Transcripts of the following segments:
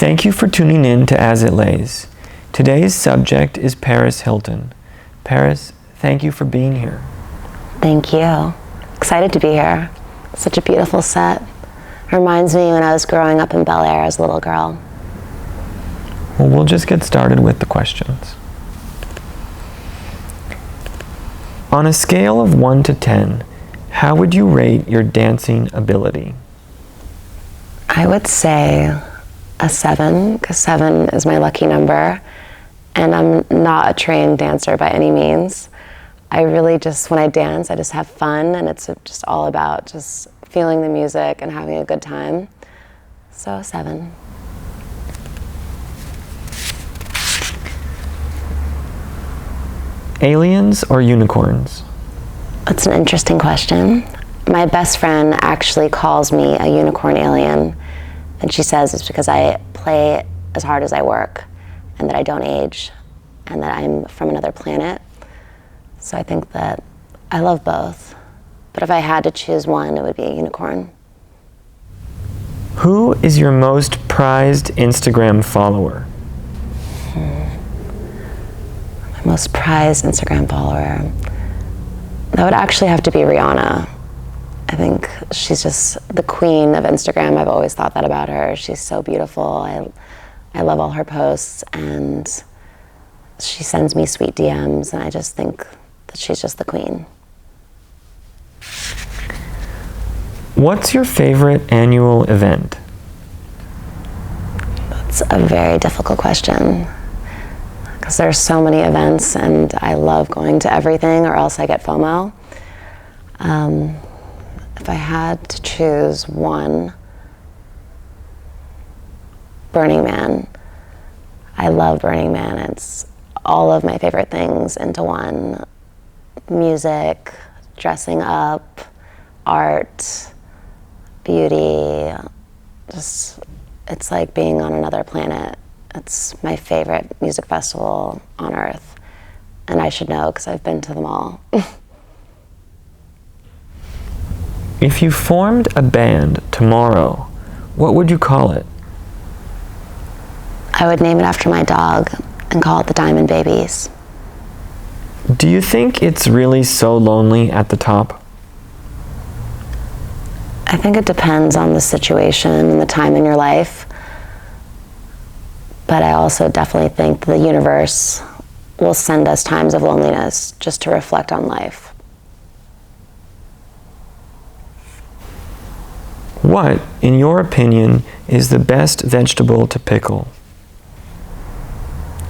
Thank you for tuning in to As It Lays. Today's subject is Paris Hilton. Paris, thank you for being here. Thank you. Excited to be here. Such a beautiful set. Reminds me when I was growing up in Bel Air as a little girl. Well, we'll just get started with the questions. On a scale of 1 to 10, how would you rate your dancing ability? I would say a 7, because 7 is my lucky number, and I'm not a trained dancer by any means. I really just, when I dance, I just have fun, and it's just all about just feeling the music and having a good time. So a 7. Aliens or unicorns? That's an interesting question. My best friend actually calls me a unicorn alien, and she says it's because I play as hard as I work, and that I don't age, and that I'm from another planet. So I think that I love both, but if I had to choose one, it would be a unicorn. Who is your most prized Instagram follower? My most prized Instagram follower? That would actually have to be Rihanna. I think she's just the queen of Instagram. I've always thought that about her. She's so beautiful. I love all her posts, and she sends me sweet DMs, and I just think that she's just the queen. What's your favorite annual event? That's a very difficult question, because there's so many events, and I love going to everything, or else I get FOMO. If I had to choose one, Burning Man. I love Burning Man. It's all of my favorite things into one. Music, dressing up, art, beauty. Just, it's like being on another planet. It's my favorite music festival on Earth. And I should know because I've been to them all. If you formed a band tomorrow, what would you call it? I would name it after my dog and call it the Diamond Babies. Do you think it's really so lonely at the top? I think it depends on the situation and the time in your life. But I also definitely think the universe will send us times of loneliness just to reflect on life. What, in your opinion, is the best vegetable to pickle?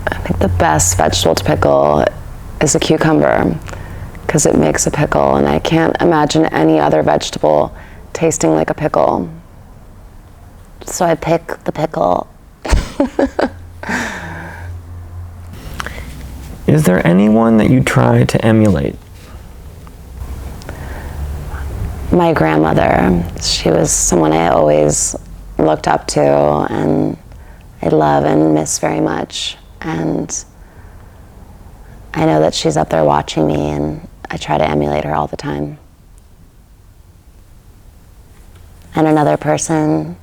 I think the best vegetable to pickle is a cucumber, because it makes a pickle, and I can't imagine any other vegetable tasting like a pickle. So I pick the pickle. Is there anyone that you try to emulate? My grandmother. She was someone I always looked up to, and I love and miss very much. And I know that she's up there watching me, and I try to emulate her all the time. And another person,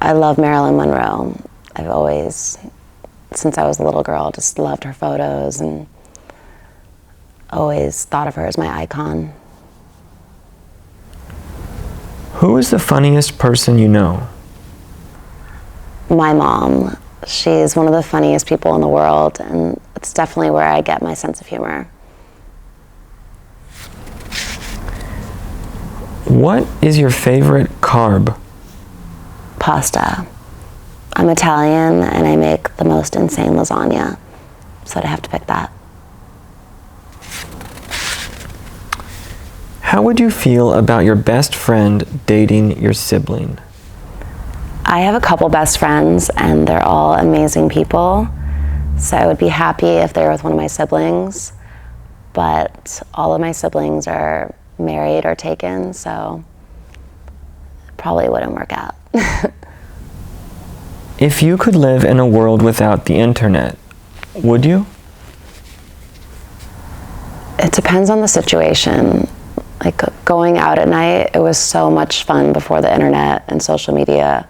I love Marilyn Monroe. I've always, since I was a little girl, just loved her photos and always thought of her as my icon. Who is the funniest person you know? My mom. She's one of the funniest people in the world, and it's definitely where I get my sense of humor. What is your favorite carb? Pasta. I'm Italian, and I make the most insane lasagna, so I'd have to pick that. How would you feel about your best friend dating your sibling? I have a couple best friends, and they're all amazing people, so I would be happy if they were with one of my siblings, but all of my siblings are married or taken, so it probably wouldn't work out. If you could live in a world without the internet, would you? It depends on the situation. Like going out at night, it was so much fun before the internet and social media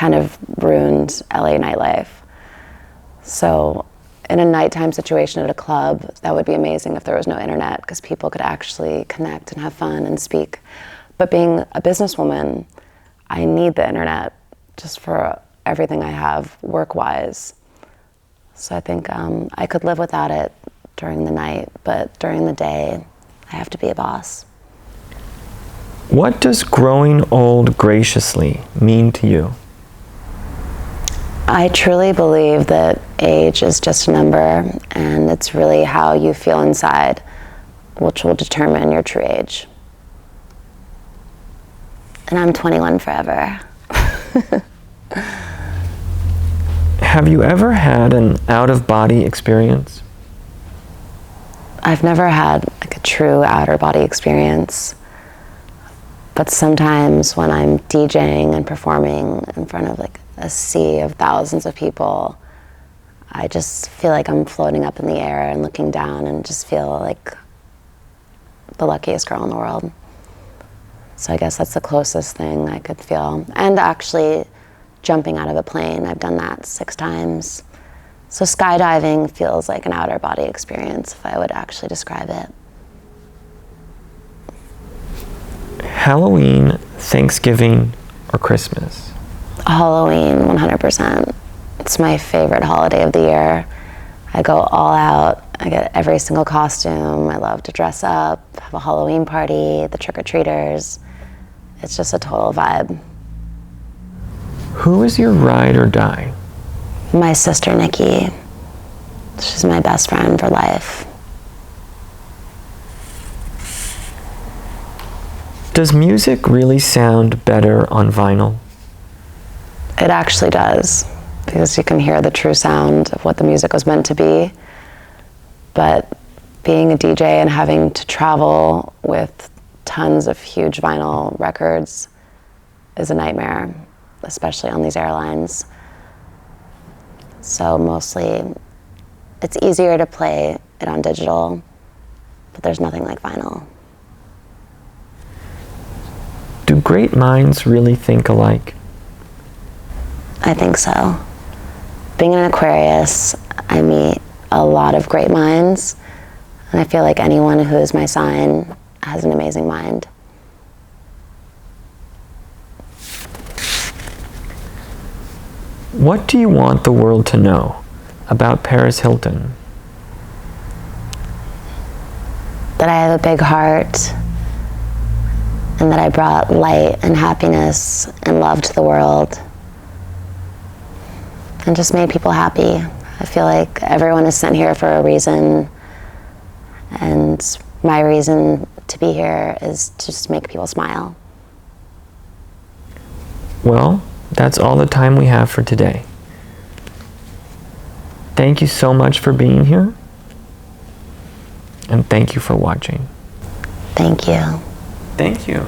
kind of ruined LA nightlife. So in a nighttime situation at a club, that would be amazing if there was no internet, because people could actually connect and have fun and speak. But being a businesswoman, I need the internet just for everything I have work-wise. So I think I could live without it during the night, but during the day, I have to be a boss. What does growing old graciously mean to you? I truly believe that age is just a number, and it's really how you feel inside which will determine your true age. And I'm 21 forever. Have you ever had an out-of-body experience? I've never had like a true outer-body experience, but sometimes when I'm DJing and performing in front of like a sea of thousands of people, I just feel like I'm floating up in the air and looking down and just feel like the luckiest girl in the world. So I guess that's the closest thing I could feel. And actually jumping out of a plane, I've done that 6 times. So skydiving feels like an outer body experience, if I would actually describe it. Halloween, Thanksgiving, or Christmas? Halloween, 100%. It's my favorite holiday of the year. I go all out. I get every single costume. I love to dress up, have a Halloween party, the trick-or-treaters. It's just a total vibe. Who is your ride or die? My sister, Nikki. She's my best friend for life. Does music really sound better on vinyl? It actually does, because you can hear the true sound of what the music was meant to be. But being a DJ and having to travel with tons of huge vinyl records is a nightmare, especially on these airlines. So mostly it's easier to play it on digital, but there's nothing like vinyl. Do great minds really think alike? I think so. Being an Aquarius, I meet a lot of great minds, and I feel like anyone who is my sign has an amazing mind. What do you want the world to know about Paris Hilton? That I have a big heart, and that I brought light and happiness and love to the world, and just made people happy. I feel like everyone is sent here for a reason, and my reason to be here is to just make people smile. Well, that's all the time we have for today. Thank you so much for being here, and thank you for watching. Thank you. Thank you.